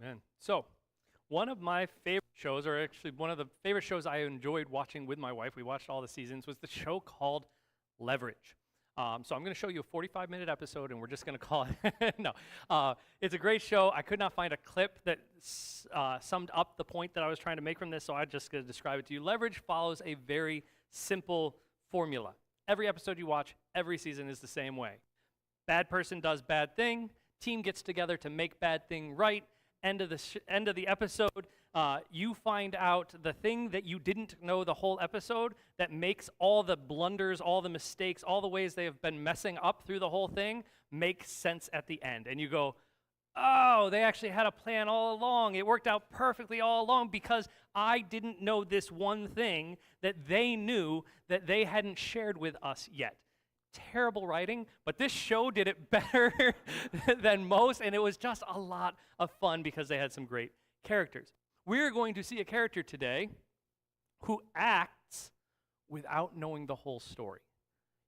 Amen. So, one of my favorite shows, or actually one of the favorite shows I enjoyed watching with my wife, we watched all the seasons, was the show called Leverage. So I'm going to show you a 45-minute episode, and we're just going to call it. No, it's a great show. I could not find a clip that summed up the point that I was trying to make from this, so I'm just going to describe it to you. Leverage follows a very simple formula. Every episode you watch, every season is the same way. Bad person does bad thing. Team gets together to make bad thing right. End of the episode, you find out the thing that you didn't know the whole episode that makes all the blunders, all the mistakes, all the ways they have been messing up through the whole thing make sense at the end. And you go, oh, they actually had a plan all along. It worked out perfectly all along because I didn't know this one thing that they knew that they hadn't shared with us yet. Terrible writing, but this show did it better than most, and it was just a lot of fun because they had some great characters. We're going to see a character today who acts without knowing the whole story.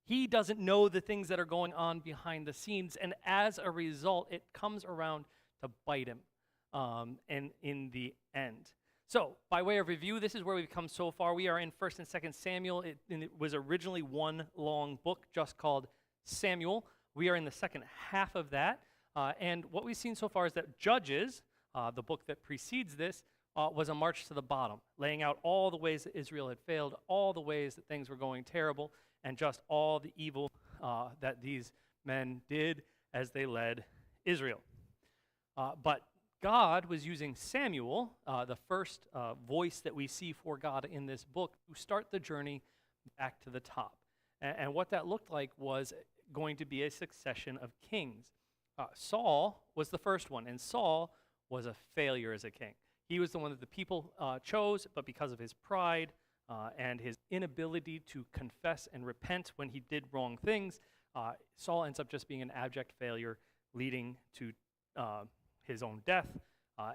He doesn't know the things that are going on behind the scenes, and as a result, it comes around to bite him and in the end. So, by way of review, this is where we've come so far. We are in 1st and 2nd Samuel. It was originally one long book just called Samuel. We are in the second half of that. And what we've seen so far is that Judges, the book that precedes this, was a march to the bottom, laying out all the ways that Israel had failed, all the ways that things were going terrible, and just all the evil that these men did as they led Israel. But God was using Samuel, the first voice that we see for God in this book, to start the journey back to the top. And what that looked like was going to be a succession of kings. Saul was the first one, and Saul was a failure as a king. He was the one that the people chose, but because of his pride and his inability to confess and repent when he did wrong things, Saul ends up just being an abject failure, leading to his own death,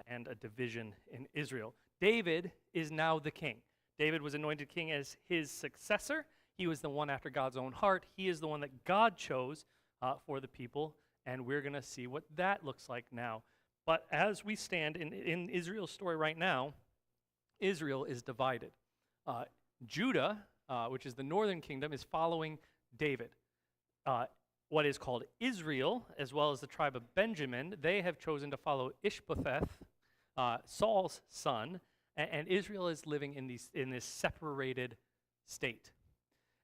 and a division in Israel. David is now the king. David was anointed king as his successor. He was the one after God's own heart. He is the one that God chose for the people, and we're going to see what that looks like now. But as we stand in Israel's story right now, Israel is divided. Judah, which is the northern kingdom, is following David. What is called Israel, as well as the tribe of Benjamin, they have chosen to follow Ishbosheth, Saul's son, and Israel is living in this separated state.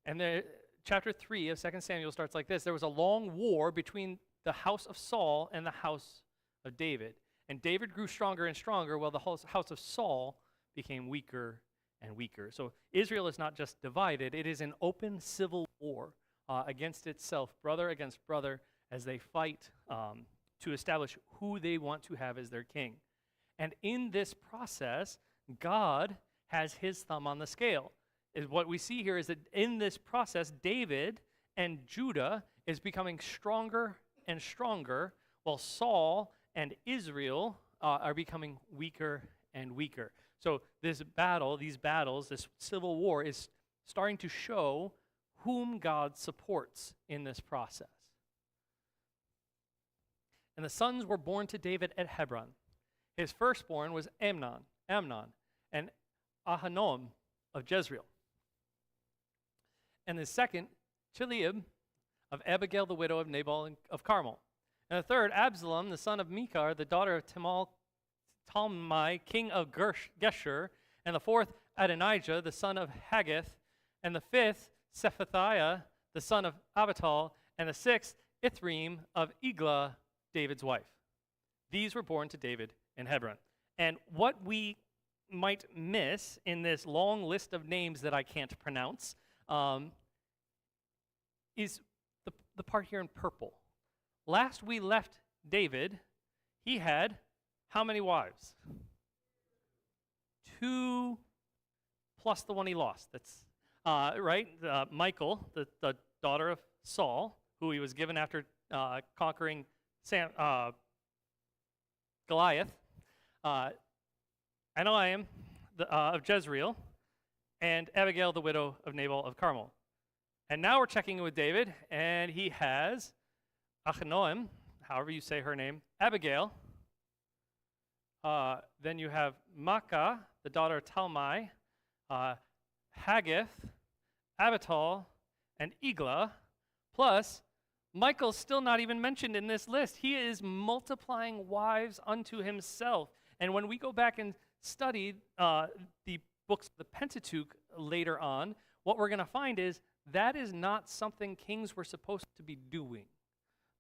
And chapter 3 of 2 Samuel starts like this. There was a long war between the house of Saul and the house of David. And David grew stronger and stronger, while the house of Saul became weaker and weaker. So Israel is not just divided, it is an open civil war against itself, brother against brother, as they fight to establish who they want to have as their king. And in this process, God has his thumb on the scale. What we see here is that in this process, David and Judah is becoming stronger and stronger, while Saul and Israel are becoming weaker and weaker. So this battle, these battles, this civil war is starting to show whom God supports in this process. And the sons were born to David at Hebron. His firstborn was Amnon, and Ahinoam of Jezreel. And the second, Chileab, of Abigail, the widow of Nabal of Carmel. And the third, Absalom, the son of Mechar, the daughter of Talmai, king of Geshur. And the fourth, Adonijah, the son of Haggith. And the fifth, Shephatiah, the son of Abital, and the sixth, Ithream of Eglah, David's wife. These were born to David in Hebron. And what we might miss in this long list of names that I can't pronounce is the part here in purple. Last we left David, he had how many wives? 2 plus the one he lost. That's right? Michal, the daughter of Saul, who he was given after conquering Goliath, Ahinoam of Jezreel, and Abigail, the widow of Nabal of Carmel. And now we're checking in with David, and he has Ahinoam, however you say her name, Abigail, Then you have Makkah, the daughter of Talmai, Haggith, Abital, and Eglah, plus Michael's still not even mentioned in this list. He is multiplying wives unto himself. And when we go back and study the books of the Pentateuch later on, what we're going to find is that is not something kings were supposed to be doing.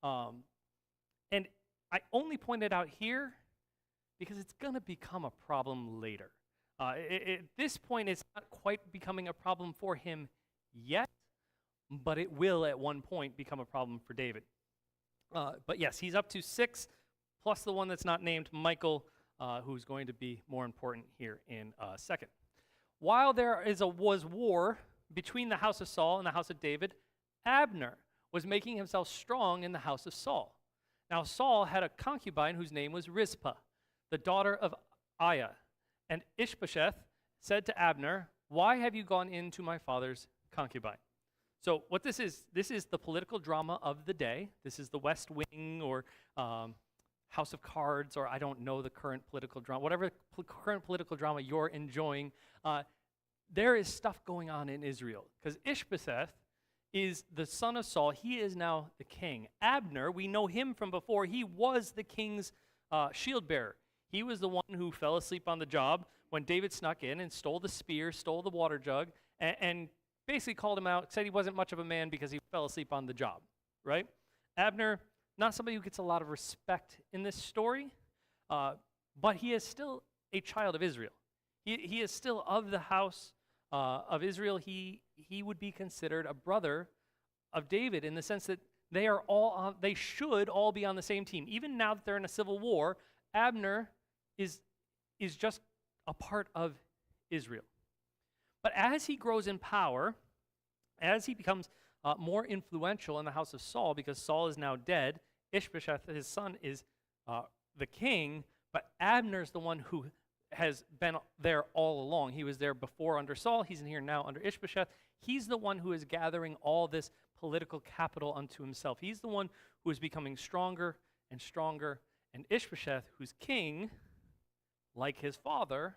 And I only point it out here because it's going to become a problem later. At this point, it's not quite becoming a problem for him yet, but it will at one point become a problem for David. But yes, he's up to 6, plus the one that's not named, Michael, who's going to be more important here in a second. While there was war between the house of Saul and the house of David, Abner was making himself strong in the house of Saul. Now Saul had a concubine whose name was Rizpah, the daughter of Aiah. And Ishbosheth said to Abner, "Why have you gone into my father's concubine?" So what this is the political drama of the day. This is the West Wing or House of Cards, or I don't know the current political drama, whatever current political drama you're enjoying. There is stuff going on in Israel because Ishbosheth is the son of Saul. He is now the king. Abner, we know him from before. He was the king's shield bearer. He was the one who fell asleep on the job when David snuck in and stole the spear, stole the water jug, and basically called him out, said he wasn't much of a man because he fell asleep on the job, right? Abner, not somebody who gets a lot of respect in this story, but he is still a child of Israel. He is still of the house of Israel. He would be considered a brother of David in the sense that they should all be on the same team. Even now that they're in a civil war, Abner is just a part of Israel. But as he grows in power, as he becomes more influential in the house of Saul, because Saul is now dead, Ishbosheth, his son, is the king, but Abner's the one who has been there all along. He was there before under Saul. He's in here now under Ishbosheth. He's the one who is gathering all this political capital unto himself. He's the one who is becoming stronger and stronger. And Ishbosheth, who's king, like his father,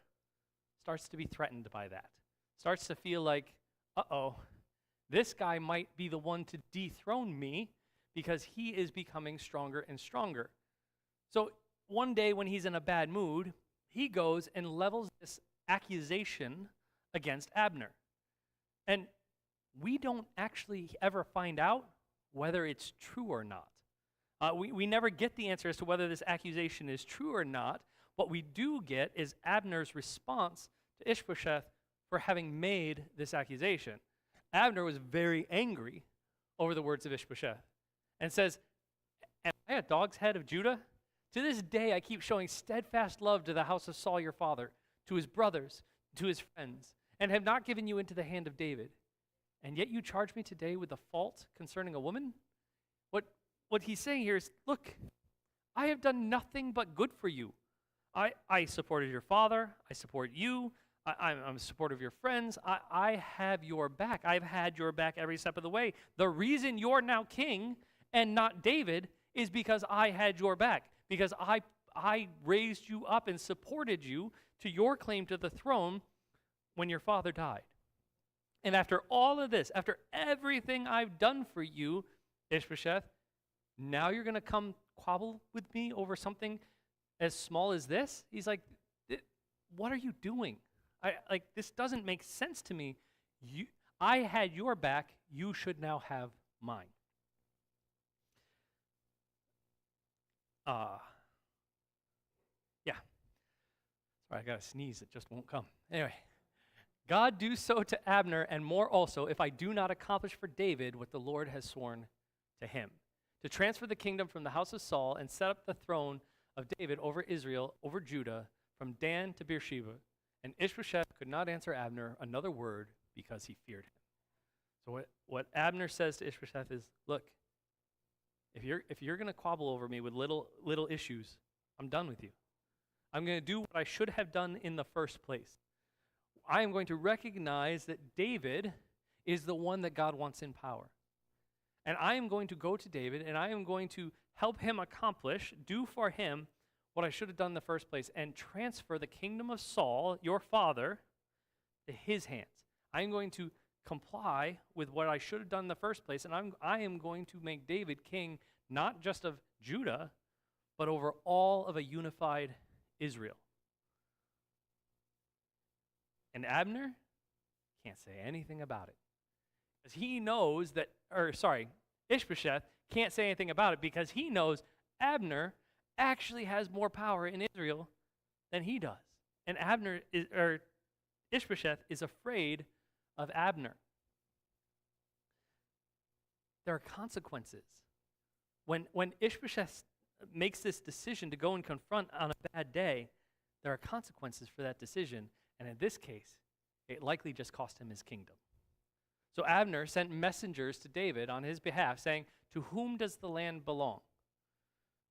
starts to be threatened by that. Starts to feel like, uh-oh, this guy might be the one to dethrone me because he is becoming stronger and stronger. So one day when he's in a bad mood, he goes and levels this accusation against Abner. And we don't actually ever find out whether it's true or not. We never get the answer as to whether this accusation is true or not. What we do get is Abner's response to Ishbosheth for having made this accusation. Abner was very angry over the words of Ishbosheth and says, "Am I a dog's head of Judah? To this day I keep showing steadfast love to the house of Saul your father, to his brothers, to his friends, and have not given you into the hand of David. And yet you charge me today with a fault concerning a woman?" What he's saying here is, look, I have done nothing but good for you. I supported your father. I support you. I'm a supporter of your friends. I have your back. I've had your back every step of the way. The reason you're now king and not David is because I had your back, because I raised you up and supported you to your claim to the throne when your father died. And after all of this, after everything I've done for you, Ishbosheth, now you're going to come quabble with me over something as small as this? He's like, what are you doing? This doesn't make sense to me. I had your back. You should now have mine. Yeah. Sorry, I got to sneeze. It just won't come. Anyway. God do so to Abner and more also if I do not accomplish for David what the Lord has sworn to him, to transfer the kingdom from the house of Saul and set up the throne of David over Israel, over Judah, from Dan to Beersheba. And Ishbosheth could not answer Abner another word because he feared him. So what Abner says to Ishbosheth is, look, if you're going to quabble over me with little issues, I'm done with you. I'm going to do what I should have done in the first place. I am going to recognize that David is the one that God wants in power. And I am going to go to David and I am going to help him accomplish, do for him what I should have done in the first place and transfer the kingdom of Saul, your father, to his hands. I am going to comply with what I should have done in the first place, and I am going to make David king not just of Judah, but over all of a unified Israel. And Abner can't say anything about it. Because he knows that, Ishbosheth can't say anything about it because he knows Abner actually has more power in Israel than he does. And Ishbosheth is afraid of Abner. There are consequences. When Ishbosheth makes this decision to go and confront on a bad day, there are consequences for that decision. And in this case, it likely just cost him his kingdom. So Abner sent messengers to David on his behalf, saying, "To whom does the land belong?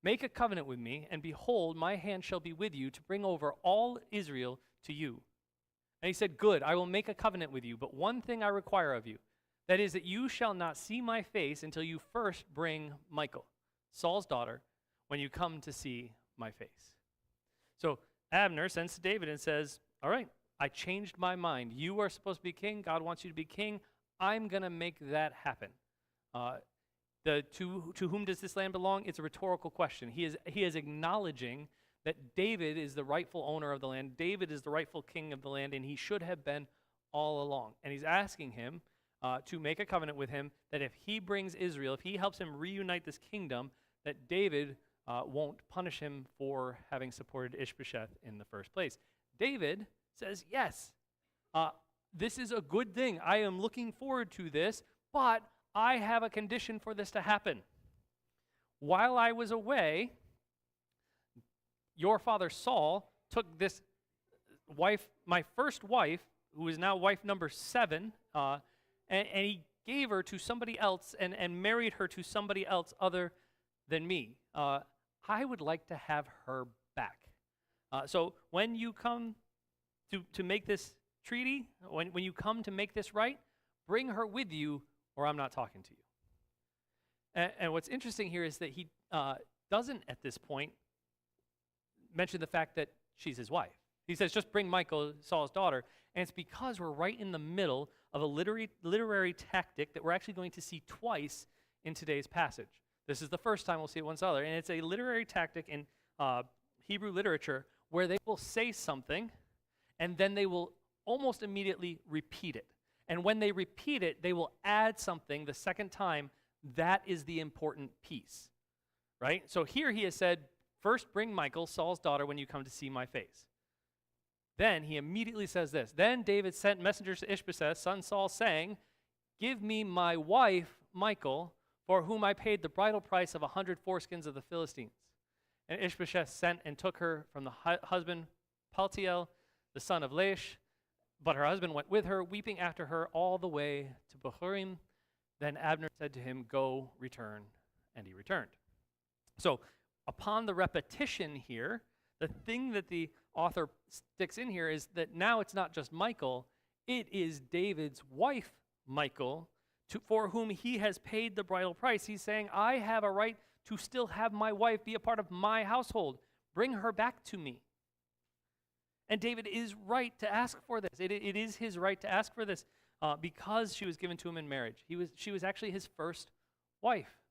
Make a covenant with me, and behold, my hand shall be with you to bring over all Israel to you." And he said, "Good, I will make a covenant with you, but one thing I require of you, that is that you shall not see my face until you first bring Michal, Saul's daughter, when you come to see my face." So Abner sends to David and says, "All right, I changed my mind. You are supposed to be king. God wants you to be king. I'm going to make that happen." To whom does this land belong? It's a rhetorical question. He is acknowledging that David is the rightful owner of the land. David is the rightful king of the land, and he should have been all along. And he's asking him to make a covenant with him that if he brings Israel, if he helps him reunite this kingdom, that David won't punish him for having supported Ishbosheth in the first place. David says, "Yes, this is a good thing. I am looking forward to this, but I have a condition for this to happen. While I was away, your father Saul took this wife, my first wife, who is now wife number 7, and he gave her to somebody else and married her to somebody else other than me. I would like to have her back. So when you come to make this treaty, when you come to make this right, bring her with you, or I'm not talking to you." And what's interesting here is that he doesn't at this point mention the fact that she's his wife. He says, "Just bring Michal, Saul's daughter." And it's because we're right in the middle of a literary tactic that we're actually going to see twice in today's passage. This is the first time we'll see it once other. And it's a literary tactic in Hebrew literature where they will say something and then they will almost immediately repeat it. And when they repeat it, they will add something the second time. That is the important piece, right? So here he has said, "First bring Michal, Saul's daughter, when you come to see my face." Then he immediately says this, "Then David sent messengers to Ishbosheth, son Saul, saying, 'Give me my wife, Michal, for whom I paid the bridal price of 100 foreskins of the Philistines.' And Ishbosheth sent and took her from the husband Paltiel, the son of Laish. But her husband went with her, weeping after her all the way to Bahurim. Then Abner said to him, 'Go, return.' And he returned." So upon the repetition here, the thing that the author sticks in here is that now it's not just Michal, it is David's wife, Michal, for whom he has paid the bridal price. He's saying, "I have a right to still have my wife be a part of my household. Bring her back to me." And David is right to ask for this. It is his right to ask for this because she was given to him in marriage. She was actually his first wife.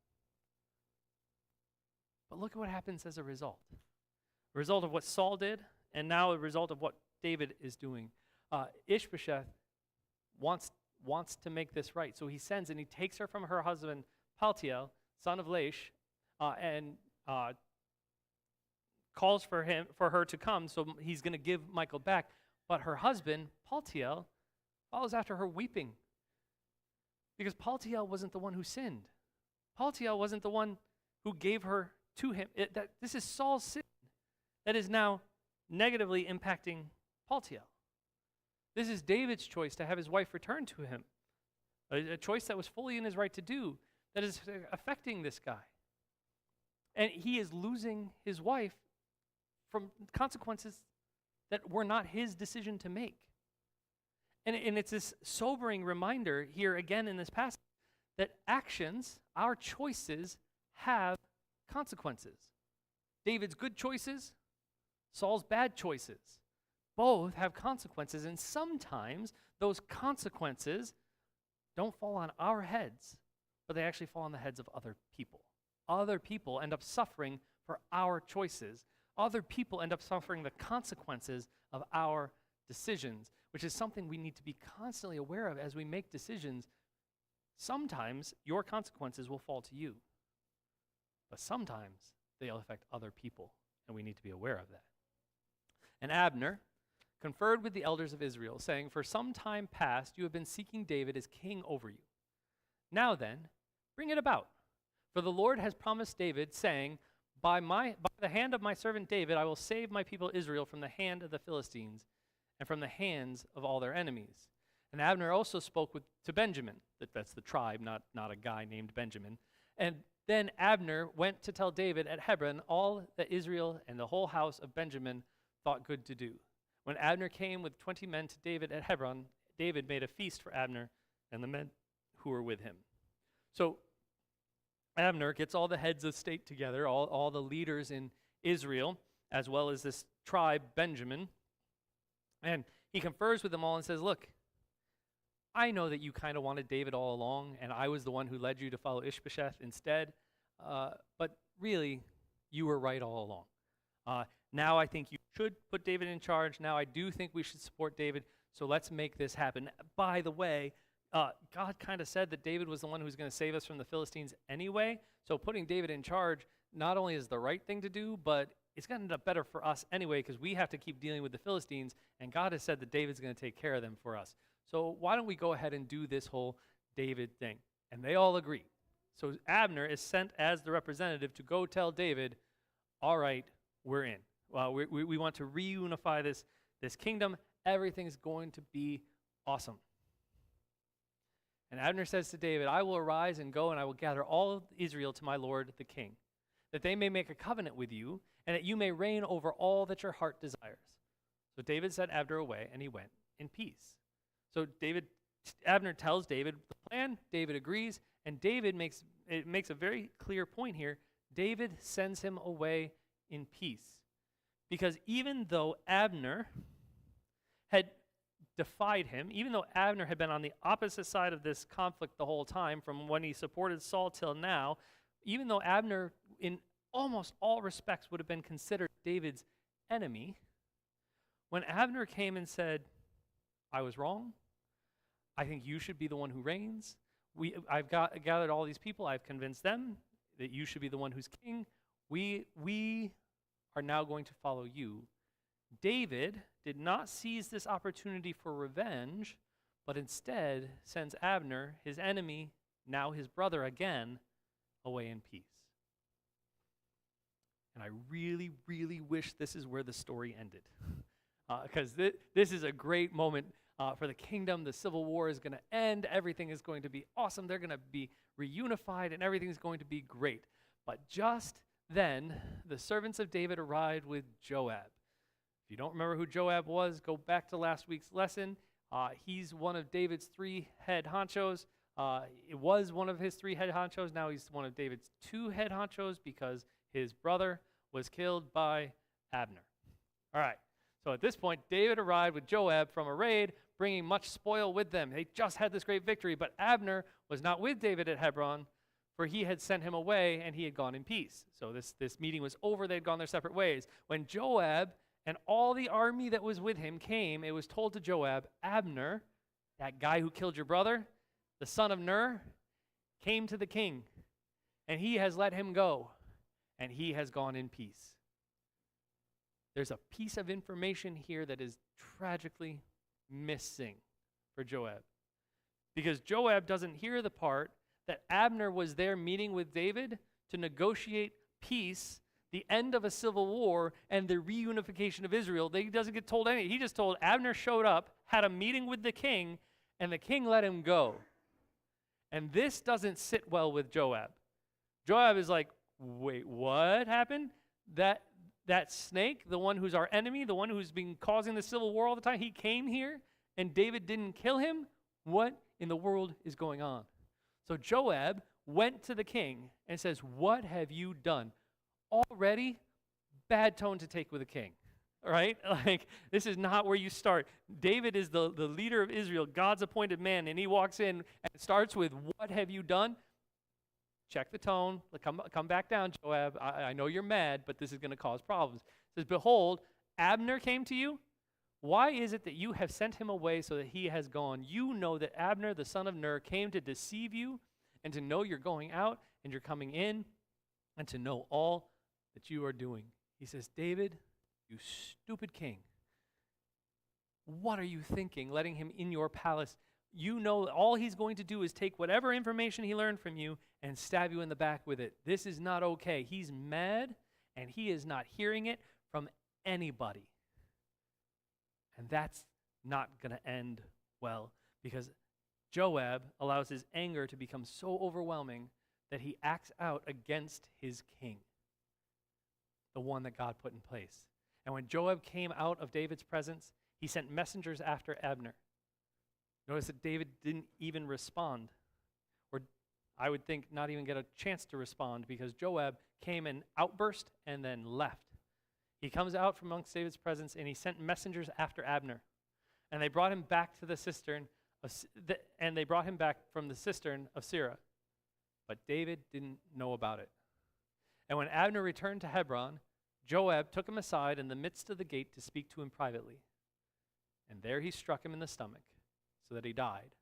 But look at what happens as a result. A result of what Saul did, and now a result of what David is doing. Ishbosheth wants to make this right. So he sends and he takes her from her husband Paltiel, son of Laish, and calls for her to come, so he's going to give Michal back. But her husband, Paltiel, follows after her weeping. Because Paltiel wasn't the one who sinned. Paltiel wasn't the one who gave her to him. This is Saul's sin that is now negatively impacting Paltiel. This is David's choice to have his wife returned to him. A choice that was fully in his right to do, that is affecting this guy. And he is losing his wife from consequences that were not his decision to make. And it's this sobering reminder here again in this passage that actions, our choices, have consequences. David's good choices Saul's bad choices. Both have consequences, and sometimes those consequences don't fall on our heads, but they actually fall on the heads of other people. Other people end up suffering for our choices. Other people end up suffering the consequences of our decisions, which is something we need to be constantly aware of as we make decisions. Sometimes your consequences will fall to you, but sometimes they'll affect other people, and we need to be aware of that. And Abner conferred with the elders of Israel, saying, "For some time past you have been seeking David as king over you. Now then, bring it about. For the Lord has promised David, saying, by the hand of my servant David, I will save my people Israel from the hand of the Philistines and from the hands of all their enemies." And Abner also spoke to Benjamin. That's the tribe, not a guy named Benjamin. And then Abner went to tell David at Hebron all that Israel and the whole house of Benjamin thought good to do. When Abner came with 20 men to David at Hebron, David made a feast for Abner and the men who were with him. So Abner gets all the heads of state together, all the leaders in Israel, as well as this tribe, Benjamin, and he confers with them all and says, "Look, I know that you kind of wanted David all along, and I was the one who led you to follow Ishbosheth instead, but really, you were right all along. Now I think you should put David in charge. Now I do think we should support David, so let's make this happen. By the way, God kind of said that David was the one who was going to save us from the Philistines anyway, so putting David in charge not only is the right thing to do, but it's going to end up better for us anyway because we have to keep dealing with the Philistines, and God has said that David's going to take care of them for us. So why don't we go ahead and do this whole David thing?" And they all agree. So Abner is sent as the representative to go tell David, "All right, we're in. We want to reunify this kingdom. Everything's going to be awesome." And Abner says to David, "I will arise and go, and I will gather all of Israel to my lord the king, that they may make a covenant with you, and that you may reign over all that your heart desires." So David sent Abner away, and he went in peace. So Abner tells David the plan. David agrees, and David makes a very clear point here. David sends him away in peace. Because even though Abner had defied him, even though Abner had been on the opposite side of this conflict the whole time, from when he supported Saul till now, even though Abner in almost all respects would have been considered David's enemy, when Abner came and said, "I was wrong, I think you should be the one who reigns. I've gathered all these people, I've convinced them that you should be the one who's king. We are now going to follow you." David did not seize this opportunity for revenge, but instead sends Abner, his enemy, now his brother again, away in peace. And I really, really wish this is where the story ended. Because this is a great moment for the kingdom. The civil war is going to end. Everything is going to be awesome. They're going to be reunified, and everything is going to be great. But just then, the servants of David arrived with Joab. If you don't remember who Joab was, go back to last week's lesson. He's one of David's 3 head honchos. It was one of his 3 head honchos. Now he's one of David's 2 head honchos because his brother was killed by Abner. All right. So at this point, David arrived with Joab from a raid, bringing much spoil with them. They just had this great victory, but Abner was not with David at Hebron, for he had sent him away, and he had gone in peace. So this meeting was over. They had gone their separate ways. When Joab and all the army that was with him came, it was told to Joab, "Abner, that guy who killed your brother, the son of Ner, came to the king, and he has let him go, and he has gone in peace." There's a piece of information here that is tragically missing for Joab. Because Joab doesn't hear the part that Abner was there meeting with David to negotiate peace, the end of a civil war, and the reunification of Israel. He doesn't get told anything. He just told Abner showed up, had a meeting with the king, and the king let him go. And this doesn't sit well with Joab. Joab is like, "Wait, what happened? That snake, the one who's our enemy, the one who's been causing the civil war all the time, he came here and David didn't kill him? What in the world is going on?" So Joab went to the king and says, "What have you done?" Already, bad tone to take with the king. right? Like, this is not where you start. David is the leader of Israel, God's appointed man, and he walks in and starts with, what have you done? Check the tone. Come back down, Joab. I know you're mad, but this is going to cause problems. It says, behold, Abner came to you. Why is it that you have sent him away so that he has gone? You know that Abner, the son of Ner, came to deceive you and to know you're going out and you're coming in and to know all that you are doing. He says, David, you stupid king, what are you thinking, letting him in your palace? You know all he's going to do is take whatever information he learned from you and stab you in the back with it. This is not okay. He's mad, and he is not hearing it from anybody. And that's not going to end well, because Joab allows his anger to become so overwhelming that he acts out against his king, the one that God put in place. And when Joab came out of David's presence, he sent messengers after Abner. Notice that David didn't even respond, or I would think not even get a chance to respond, because Joab came and outburst and then left. He comes out from amongst David's presence, and he sent messengers after Abner. And they brought him back to the cistern, and they brought him back from the cistern of Sirah. But David didn't know about it. And when Abner returned to Hebron, Joab took him aside in the midst of the gate to speak to him privately. And there he struck him in the stomach, so that he died,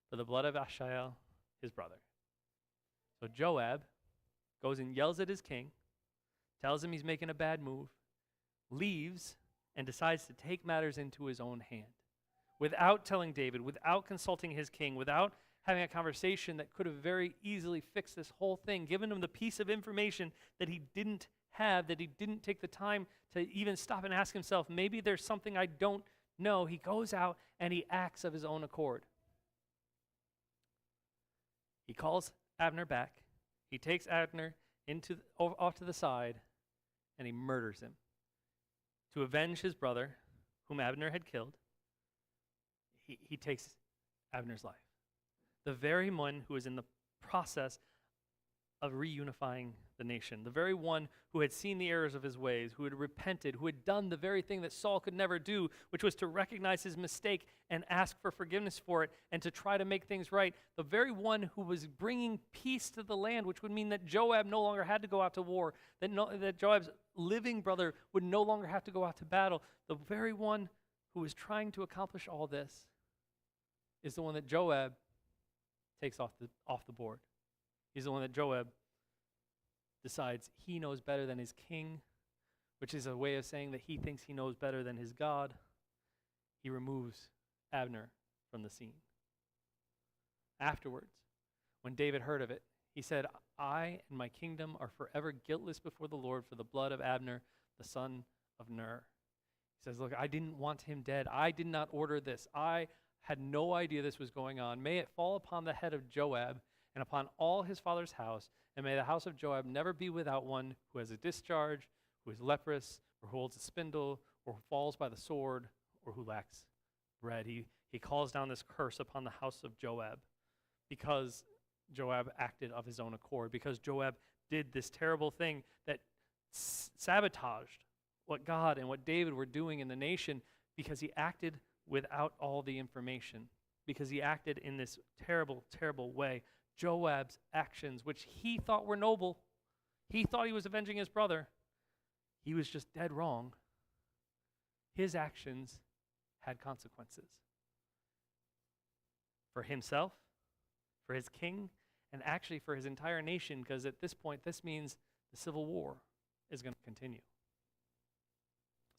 for the blood of Asahel, his brother. So Joab goes and yells at his king, tells him he's making a bad move, leaves, and decides to take matters into his own hand. Without telling David, without consulting his king, without having a conversation that could have very easily fixed this whole thing, given him the piece of information that he didn't have, that he didn't take the time to even stop and ask himself, maybe there's something I don't know. He goes out and he acts of his own accord. He calls Abner back. He takes Abner off to the side, and he murders him. To avenge his brother, whom Abner had killed, he takes Abner's life. The very one who was in the process of reunifying the nation, the very one who had seen the errors of his ways, who had repented, who had done the very thing that Saul could never do, which was to recognize his mistake and ask for forgiveness for it and to try to make things right. The very one who was bringing peace to the land, which would mean that Joab no longer had to go out to war, that Joab's living brother would no longer have to go out to battle. The very one who was trying to accomplish all this is the one that Joab takes off the board. He's the one that Joab decides he knows better than his king, which is a way of saying that he thinks he knows better than his God. He removes Abner from the scene. Afterwards, when David heard of it, he said, I and my kingdom are forever guiltless before the Lord for the blood of Abner, the son of Ner. He says, look, I didn't want him dead. I did not order this. I had no idea this was going on. May it fall upon the head of Joab and upon all his father's house, and may the house of Joab never be without one who has a discharge, who is leprous, or who holds a spindle, or who falls by the sword, or who lacks bread. He calls down this curse upon the house of Joab because Joab acted of his own accord, because Joab did this terrible thing that sabotaged what God and what David were doing in the nation, because he acted without all the information, because he acted in this terrible, terrible way. Joab's actions, which he thought were noble, he thought he was avenging his brother, he was just dead wrong. His actions had consequences for himself, for his king, and actually for his entire nation, because at this point, this means the civil war is going to continue.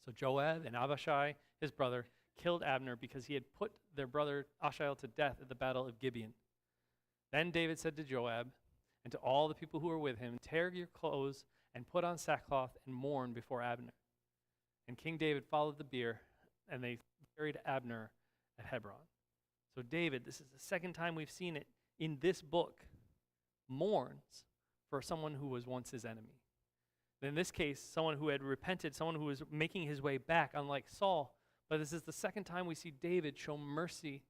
So Joab and Abishai, his brother, killed Abner because he had put their brother Asahel to death at the battle of Gibeon. Then David said to Joab and to all the people who were with him, tear your clothes and put on sackcloth and mourn before Abner. And King David followed the bier, and they buried Abner at Hebron. So David, this is the second time we've seen it in this book, mourns for someone who was once his enemy. In this case, someone who had repented, someone who was making his way back, unlike Saul. But this is the second time we see David show mercy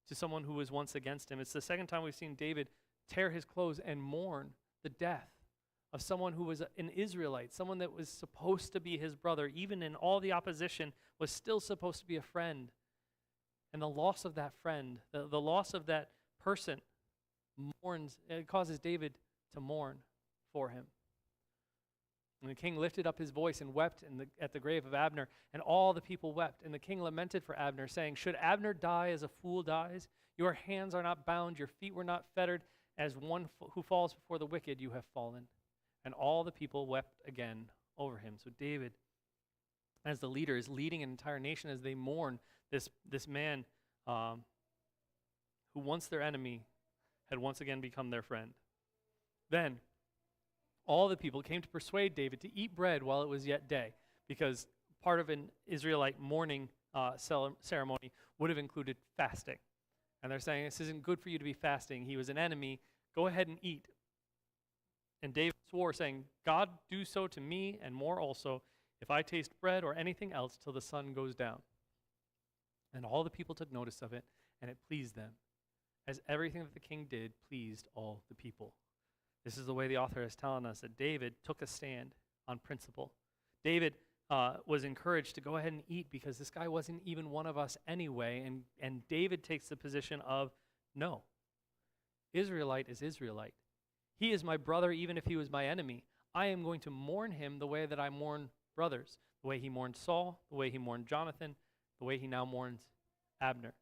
to someone who was once against him. It's the second time we've seen David tear his clothes and mourn the death of someone who was an Israelite, someone that was supposed to be his brother, even in all the opposition, was still supposed to be a friend. And the loss of that friend, the loss of that person, it causes David to mourn for him. And the king lifted up his voice and wept at the grave of Abner, and all the people wept. And the king lamented for Abner, saying, "Should Abner die as a fool dies? Your hands are not bound, your feet were not fettered. As one who falls before the wicked, you have fallen." And all the people wept again over him. So David, as the leader, is leading an entire nation as they mourn this man who once their enemy had once again become their friend. Then all the people came to persuade David to eat bread while it was yet day, because part of an Israelite mourning ceremony would have included fasting. And they're saying, this isn't good for you to be fasting. He was an enemy. Go ahead and eat. And David swore, saying, God, do so to me and more also, if I taste bread or anything else till the sun goes down. And all the people took notice of it, and it pleased them, as everything that the king did pleased all the people. This is the way the author is telling us that David took a stand on principle. David was encouraged to go ahead and eat because this guy wasn't even one of us anyway, and David takes the position of, no, Israelite is Israelite. He is my brother even if he was my enemy. I am going to mourn him the way that I mourn brothers, the way he mourned Saul, the way he mourned Jonathan, the way he now mourns Abner.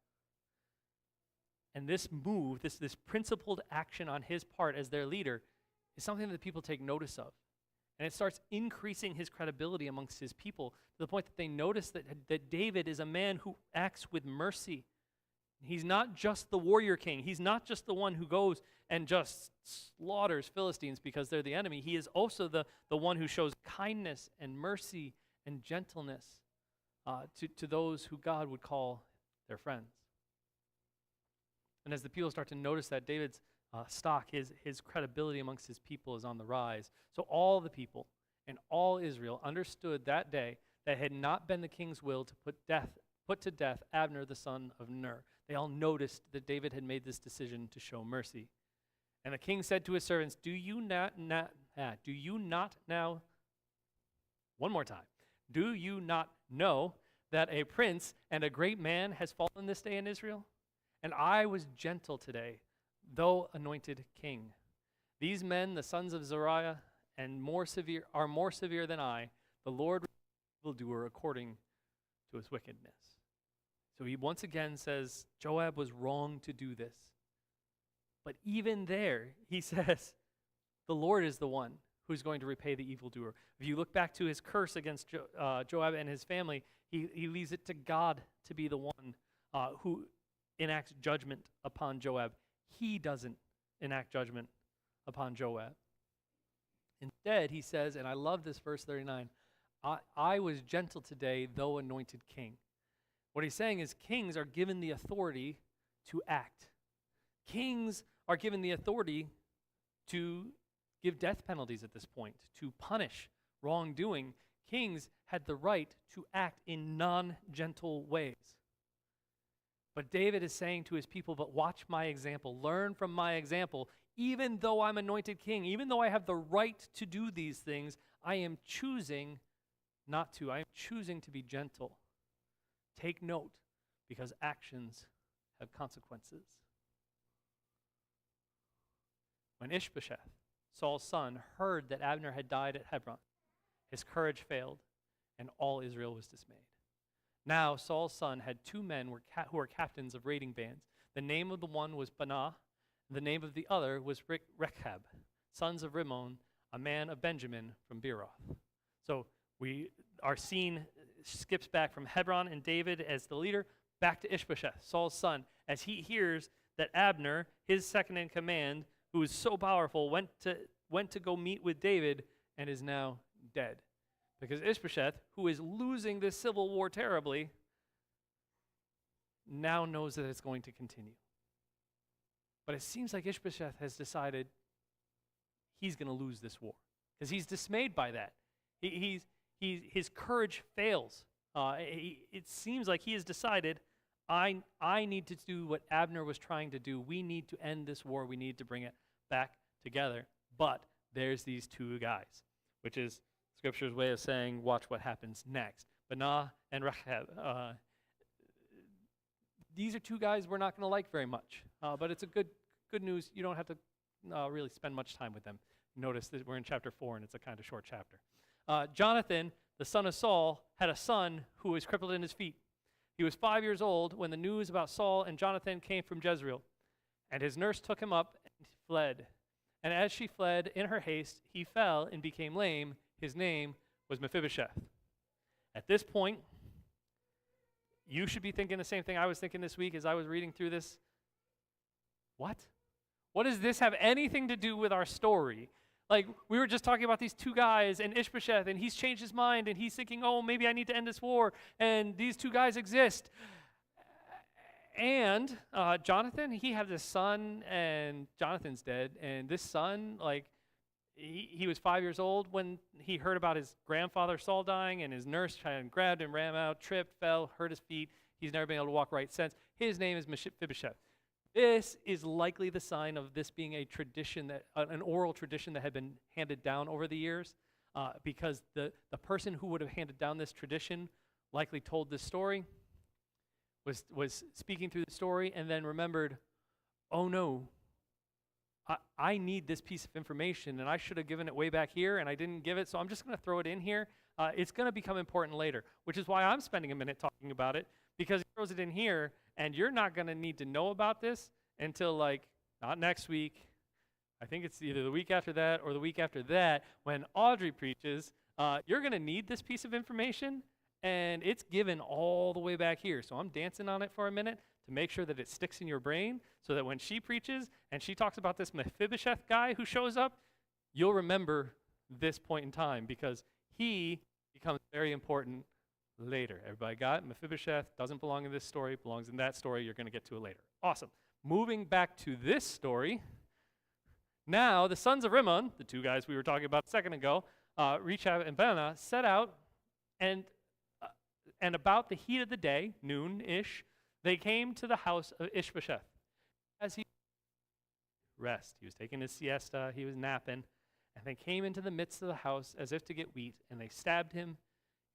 And this move, this principled action on his part as their leader, is something that people take notice of. And it starts increasing his credibility amongst his people to the point that they notice that David is a man who acts with mercy. He's not just the warrior king. He's not just the one who goes and just slaughters Philistines because they're the enemy. He is also the one who shows kindness and mercy and gentleness to those who God would call their friends. And as the people start to notice that, David's stock, his credibility amongst his people is on the rise. So all the people and all Israel understood that day that it had not been the king's will to put to death Abner the son of Ner. They all noticed that David had made this decision to show mercy. And the king said to his servants, do you not now, one more time, do you not know that a prince and a great man has fallen this day in Israel? And I was gentle today, though anointed king. These men, the sons of Zeruiah, are more severe than I. The Lord will do her according to his wickedness. So he once again says, Joab was wrong to do this. But even there, he says, the Lord is the one who's going to repay the evildoer. If you look back to his curse against Joab and his family, he leaves it to God to be the one who enacts judgment upon Joab. He doesn't enact judgment upon Joab. Instead, he says, and I love this verse 39, I was gentle today, though anointed king. What he's saying is kings are given the authority to act. Kings are given the authority to give death penalties at this point, to punish wrongdoing. Kings had the right to act in non-gentle ways. But David is saying to his people, but watch my example, learn from my example. Even though I'm anointed king, even though I have the right to do these things, I am choosing not to. I am choosing to be gentle. Take note, because actions have consequences. When Ishbosheth, Saul's son, heard that Abner had died at Hebron, his courage failed, and all Israel was dismayed. Now Saul's son had two men who were captains of raiding bands. The name of the one was Banah, the name of the other was Rechab, sons of Rimmon, a man of Benjamin from Beeroth. So our scene skips back from Hebron and David as the leader back to Ishbosheth, Saul's son, as he hears that Abner, his second in command, who is so powerful, went to go meet with David and is now dead. Because Ishbosheth, who is losing this civil war terribly, now knows that it's going to continue. But it seems like Ishbosheth has decided he's going to lose this war because he's dismayed by that. His courage fails. It seems like he has decided, I need to do what Abner was trying to do. We need to end this war. We need to bring it back together. But there's these two guys, which is Scripture's way of saying, watch what happens next. Banah and Rechab. These are two guys we're not going to like very much, but it's a good news. You don't have to really spend much time with them. Notice that we're in chapter 4, and it's a kind of short chapter. Jonathan, the son of Saul, had a son who was crippled in his feet. He was 5 years old when the news about Saul and Jonathan came from Jezreel, and his nurse took him up and fled. And as she fled in her haste, he fell and became lame. His name was Mephibosheth. At this point, you should be thinking the same thing I was thinking this week as I was reading through this. What? What does this have anything to do with our story? Like, we were just talking about these two guys and Ishbosheth, and he's changed his mind, and he's thinking, oh, maybe I need to end this war, and these two guys exist. And Jonathan, he had this son, and Jonathan's dead, and this son, like, he was 5 years old when he heard about his grandfather Saul dying, and his nurse tried and grabbed him, ran out, tripped, fell, hurt his feet. He's never been able to walk right since. His name is Mephibosheth. This is likely the sign of this being a tradition, that an oral tradition that had been handed down over the years, because the person who would have handed down this tradition likely told this story, was speaking through the story, and then remembered, oh no, I need this piece of information, and I should have given it way back here, and I didn't give it, so I'm just going to throw it in here. It's going to become important later, which is why I'm spending a minute talking about it, because he throws it in here, and you're not going to need to know about this until, like, not next week. I think it's either the week after that or the week after that when Audrey preaches. You're going to need this piece of information, and it's given all the way back here. So I'm dancing on it for a minute to make sure that it sticks in your brain so that when she preaches and she talks about this Mephibosheth guy who shows up, you'll remember this point in time because he becomes very important later. Everybody got it? Mephibosheth doesn't belong in this story, belongs in that story. You're going to get to it later. Awesome. Moving back to this story, now the sons of Rimmon, the two guys we were talking about a second ago, Rechab and Baanah, set out, and about the heat of the day, noon-ish, they came to the house of Ishbosheth. As he was taking his siesta, he was napping, and they came into the midst of the house as if to get wheat, and they stabbed him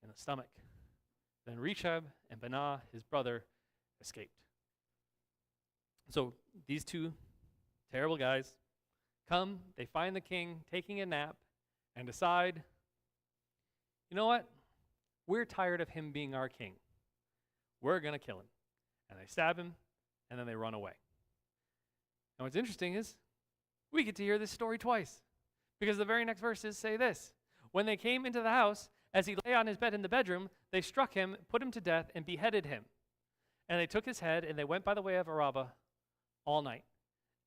in the stomach. Then Rechab and Baanah, his brother, escaped. So these two terrible guys come, they find the king taking a nap, and decide, you know what? We're tired of him being our king. We're going to kill him. And they stab him, and then they run away. And what's interesting is we get to hear this story twice, because the very next verses say this. When they came into the house, as he lay on his bed in the bedroom, they struck him, put him to death, and beheaded him. And they took his head, and they went by the way of Arabah all night,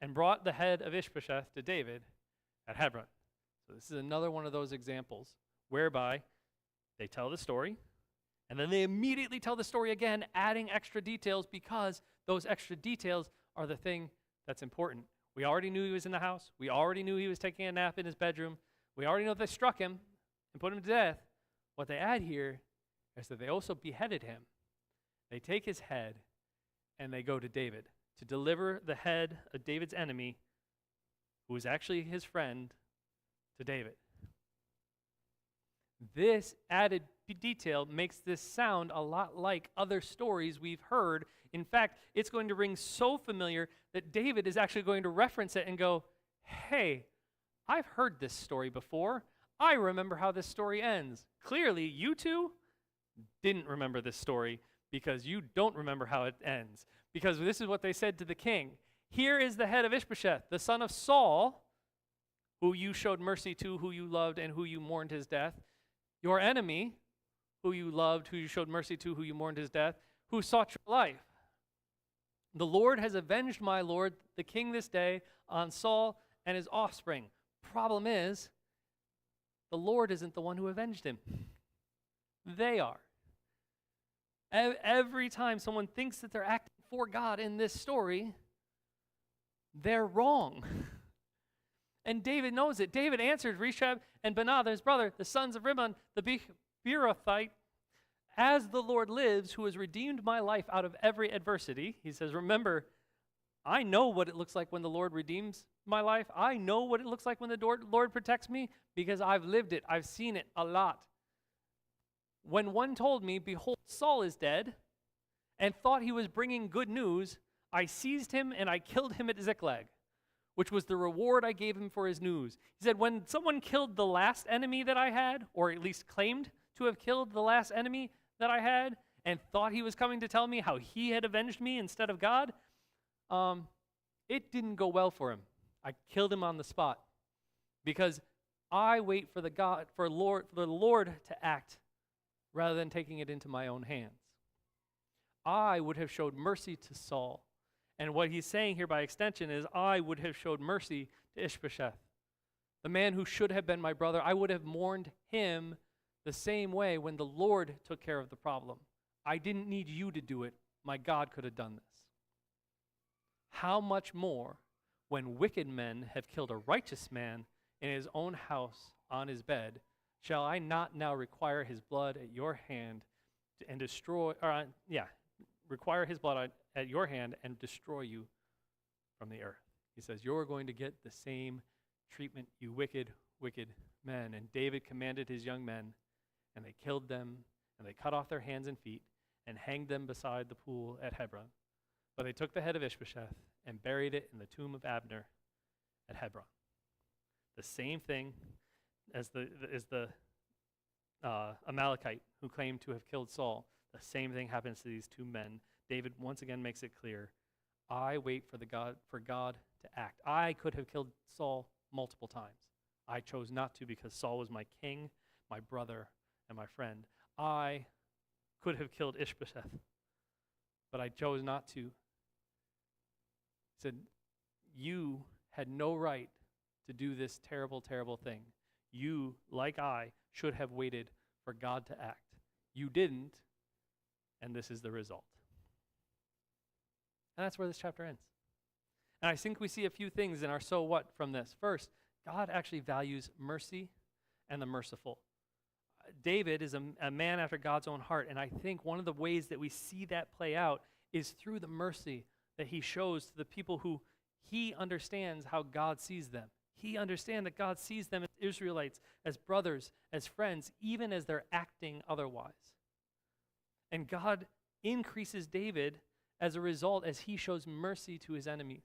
and brought the head of Ishbosheth to David at Hebron. So this is another one of those examples whereby they tell the story, and then they immediately tell the story again, adding extra details, because those extra details are the thing that's important. We already knew he was in the house. We already knew he was taking a nap in his bedroom. We already know they struck him and put him to death. What they add here is that they also beheaded him. They take his head, and they go to David to deliver the head of David's enemy, who was actually his friend, to David. This added detail makes this sound a lot like other stories we've heard. In fact, it's going to ring so familiar that David is actually going to reference it and go, hey, I've heard this story before. I remember how this story ends. Clearly, you two didn't remember this story because you don't remember how it ends. Because this is what they said to the king. Here is the head of Ishbosheth, the son of Saul, who you showed mercy to, who you loved, and who you mourned his death. Your enemy, who you loved, who you showed mercy to, who you mourned his death, who sought your life. The Lord has avenged my Lord, the king, this day on Saul and his offspring. Problem is, the Lord isn't the one who avenged him. They are. Every time someone thinks that they're acting for God in this story, they're wrong. And David knows it. David answered Rechab and Baanah, his brother, the sons of Rimmon, the Beerothite, as the Lord lives, who has redeemed my life out of every adversity. He says, remember, I know what it looks like when the Lord redeems my life. I know what it looks like when the Lord protects me because I've lived it. I've seen it a lot. When one told me, behold, Saul is dead, and thought he was bringing good news, I seized him and I killed him at Ziklag, which was the reward I gave him for his news. He said, when someone killed the last enemy that I had, or at least claimed to have killed the last enemy that I had, and thought he was coming to tell me how he had avenged me instead of God, it didn't go well for him. I killed him on the spot because I wait for the Lord to act rather than taking it into my own hands. I would have showed mercy to Saul. And what he's saying here by extension is I would have showed mercy to Ishbosheth, the man who should have been my brother. I would have mourned him the same way when the Lord took care of the problem. I didn't need you to do it. My God could have done this. How much more when wicked men have killed a righteous man in his own house on his bed, shall I not now require his blood at your hand and require his blood at your hand and destroy you from the earth? He says, you're going to get the same treatment, you wicked, wicked men. And David commanded his young men, and they killed them, and they cut off their hands and feet, and hanged them beside the pool at Hebron. But they took the head of Ishbosheth and buried it in the tomb of Abner at Hebron. The same thing as the Amalekite who claimed to have killed Saul. The same thing happens to these two men. David once again makes it clear, I wait for God to act. I could have killed Saul multiple times. I chose not to because Saul was my king, my brother, and my friend. I could have killed Ishbosheth, but I chose not to. He said, you had no right to do this terrible, terrible thing. You, like I, should have waited for God to act. You didn't, and this is the result. And that's where this chapter ends. And I think we see a few things in our so what from this. First, God actually values mercy and the merciful. David is a man after God's own heart, and I think one of the ways that we see that play out is through the mercy that he shows to the people who he understands how God sees them. He understands that God sees them as Israelites, as brothers, as friends, even as they're acting otherwise. And God increases David as a result as he shows mercy to his enemies.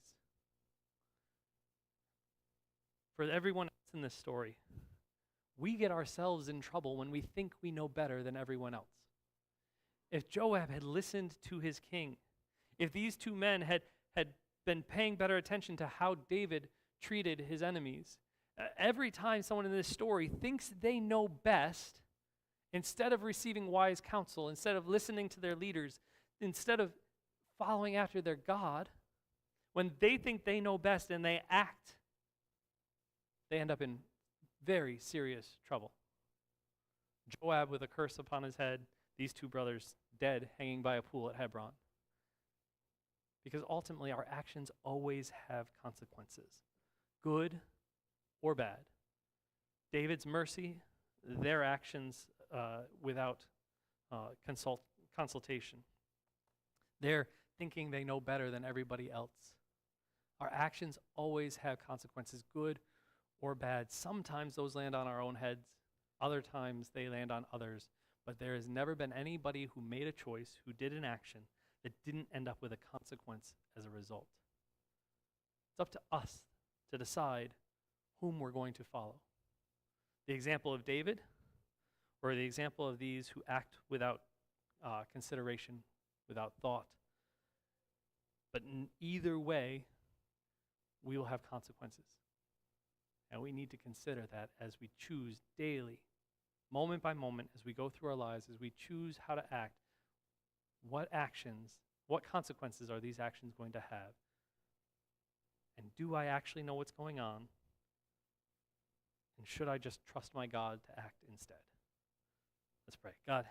For everyone else in this story, we get ourselves in trouble when we think we know better than everyone else. If Joab had listened to his king, if these two men had been paying better attention to how David treated his enemies, every time someone in this story thinks they know best, instead of receiving wise counsel, instead of listening to their leaders, instead of following after their God, when they think they know best and they act, they end up in very serious trouble. Joab with a curse upon his head, these two brothers dead hanging by a pool at Hebron. Because ultimately our actions always have consequences, good or bad. David's mercy, their actions without consultation. They're thinking they know better than everybody else. Our actions always have consequences, good or bad. Sometimes those land on our own heads. Other times they land on others. But there has never been anybody who made a choice, who did an action, that didn't end up with a consequence as a result. It's up to us to decide whom we're going to follow. The example of David, or the example of these who act without consideration, without thought. But in either way, we will have consequences. And we need to consider that as we choose daily, moment by moment, as we go through our lives, as we choose how to act, what consequences are these actions going to have? And do I actually know what's going on? And should I just trust my God to act instead? Let's pray. God,